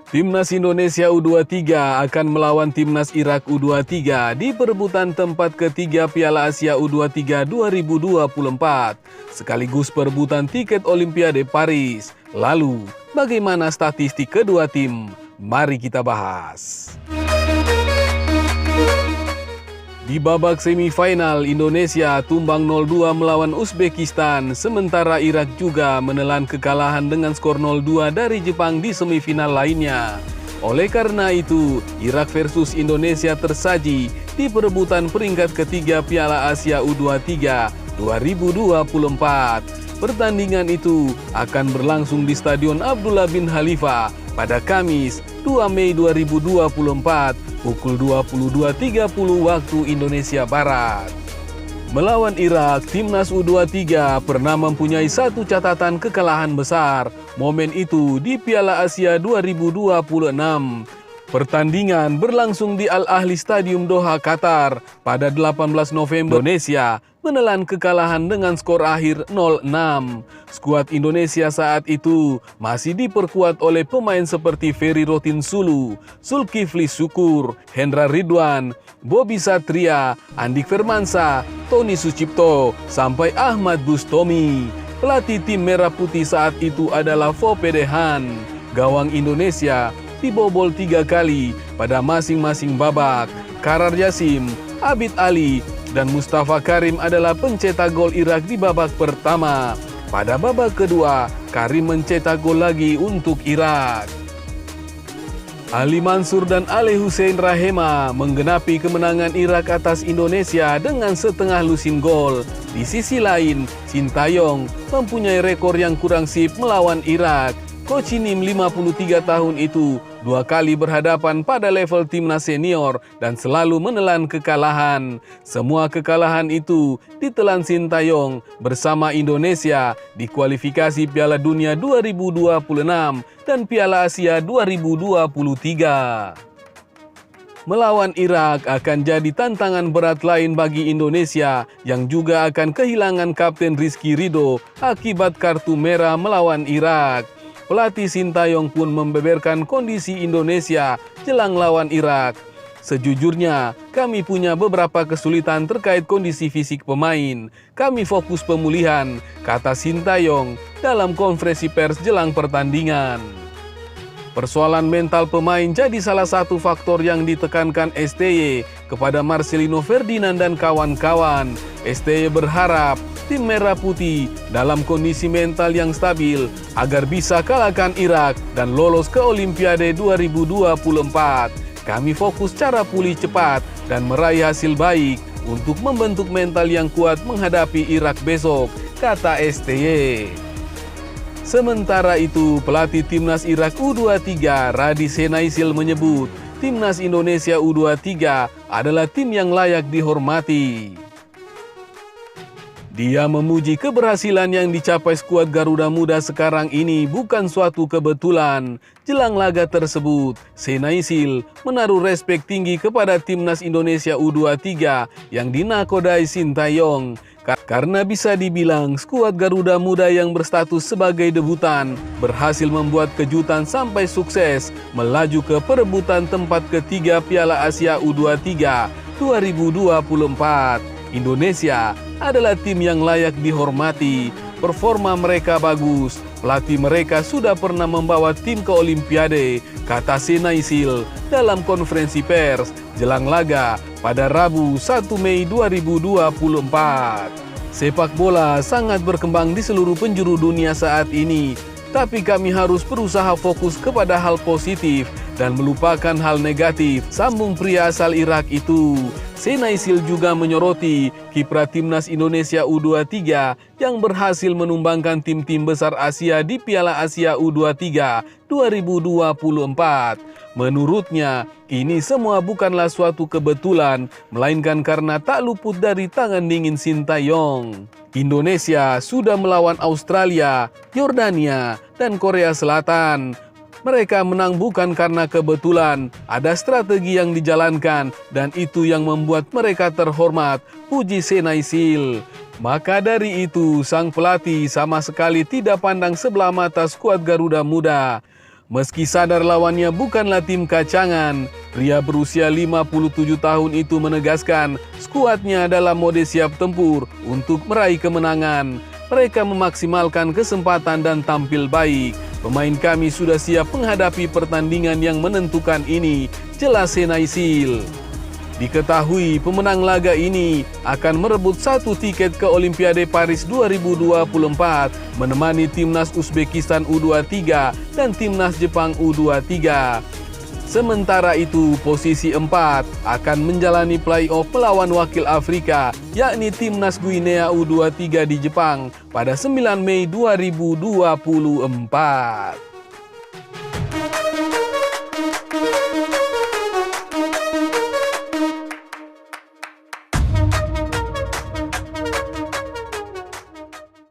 Timnas Indonesia U23 akan melawan Timnas Irak U23 di perebutan tempat ketiga Piala Asia U23 2024, sekaligus perebutan tiket Olimpiade Paris. Lalu, bagaimana statistik kedua tim? Mari kita bahas. Di babak semifinal, Indonesia tumbang 0-2 melawan Uzbekistan, sementara Irak juga menelan kekalahan dengan skor 0-2 dari Jepang di semifinal lainnya. Oleh karena itu, Irak versus Indonesia tersaji di perebutan peringkat ketiga Piala Asia U23 2024. Pertandingan itu akan berlangsung di Stadion Abdullah bin Khalifa pada Kamis 2 Mei 2024 pukul 22.30 waktu Indonesia Barat. Melawan Irak, Timnas U23 pernah mempunyai satu catatan kekalahan besar. Momen itu di Piala Asia 2026. Pertandingan berlangsung di Al-Ahli Stadium Doha, Qatar pada 18 November. Indonesia menelan kekalahan dengan skor akhir 0-6. Skuad Indonesia saat itu masih diperkuat oleh pemain seperti Ferry Rotinsulu, Zulkifli Syukur, Hendra Ridwan, Bobby Satria, Andik Firmansyah, Tony Sucipto, sampai Ahmad Bustomi. Pelatih tim Merah Putih saat itu adalah Fope Dehan. Gawang Indonesia dibobol 3 kali pada masing-masing babak. Karar Yasim, Abid Ali, dan Mustafa Karim adalah pencetak gol Irak di babak pertama. Pada babak kedua, Karim mencetak gol lagi untuk Irak. Ali Mansur dan Ale Hussein Rahema menggenapi kemenangan Irak atas Indonesia dengan setengah lusin gol. Di sisi lain, Sintayong mempunyai rekor yang kurang sip melawan Irak. Coach Nim 53 tahun itu 2 kali berhadapan pada level timnas senior dan selalu menelan kekalahan. Semua kekalahan itu ditelan Sintayong bersama Indonesia di kualifikasi Piala Dunia 2026 dan Piala Asia 2023. Melawan Irak akan jadi tantangan berat lain bagi Indonesia yang juga akan kehilangan Kapten Rizky Ridho akibat kartu merah melawan Irak. Pelatih Sintayong pun membeberkan kondisi Indonesia jelang lawan Irak. Sejujurnya, kami punya beberapa kesulitan terkait kondisi fisik pemain. Kami fokus pemulihan, kata Sintayong dalam konferensi pers jelang pertandingan. Persoalan mental pemain jadi salah satu faktor yang ditekankan STY kepada Marcelino Ferdinand dan kawan-kawan. STY berharap tim Merah Putih dalam kondisi mental yang stabil agar bisa kalahkan Irak dan lolos ke Olimpiade 2024. Kami fokus cara pulih cepat dan meraih hasil baik untuk membentuk mental yang kuat menghadapi Irak besok, kata STY. Sementara itu, pelatih Timnas Irak U23 Radis Henaisil menyebut Timnas Indonesia U23 adalah tim yang layak dihormati. Dia memuji keberhasilan yang dicapai skuad Garuda Muda sekarang ini bukan suatu kebetulan. Jelang laga tersebut, Henaisil menaruh respek tinggi kepada Timnas Indonesia U23 yang dinakodai Sintayong. Karena bisa dibilang skuad Garuda Muda yang berstatus sebagai debutan berhasil membuat kejutan sampai sukses melaju ke perebutan tempat ketiga Piala Asia U23 2024. Indonesia adalah tim yang layak dihormati. Performa mereka bagus. Pelatih mereka sudah pernah membawa tim ke Olimpiade, kata Henaisil dalam konferensi pers jelang laga pada Rabu 1 Mei 2024. Sepak bola sangat berkembang di seluruh penjuru dunia saat ini, tapi kami harus berusaha fokus kepada hal positif dan melupakan hal negatif, sambung pria asal Irak itu. Henaisil juga menyoroti kiprah Timnas Indonesia U23 yang berhasil menumbangkan tim-tim besar Asia di Piala Asia U23 2024. Menurutnya, ini semua bukanlah suatu kebetulan, melainkan karena tak luput dari tangan dingin Sintayong. Indonesia sudah melawan Australia, Yordania, dan Korea Selatan. Mereka menang bukan karena kebetulan, ada strategi yang dijalankan dan itu yang membuat mereka terhormat, puji Henaisil. Maka dari itu, sang pelatih sama sekali tidak pandang sebelah mata skuad Garuda Muda. Meski sadar lawannya bukanlah tim kacangan, pria berusia 57 tahun itu menegaskan skuadnya dalam mode siap tempur untuk meraih kemenangan. Mereka memaksimalkan kesempatan dan tampil baik. Pemain kami sudah siap menghadapi pertandingan yang menentukan ini, jelas Senaisil. Diketahui pemenang laga ini akan merebut 1 tiket ke Olimpiade Paris 2024 menemani timnas Uzbekistan U23 dan timnas Jepang U23. Sementara itu, posisi 4 akan menjalani play-off melawan wakil Afrika, yakni timnas Guinea U23 di Jepang pada 9 Mei 2024.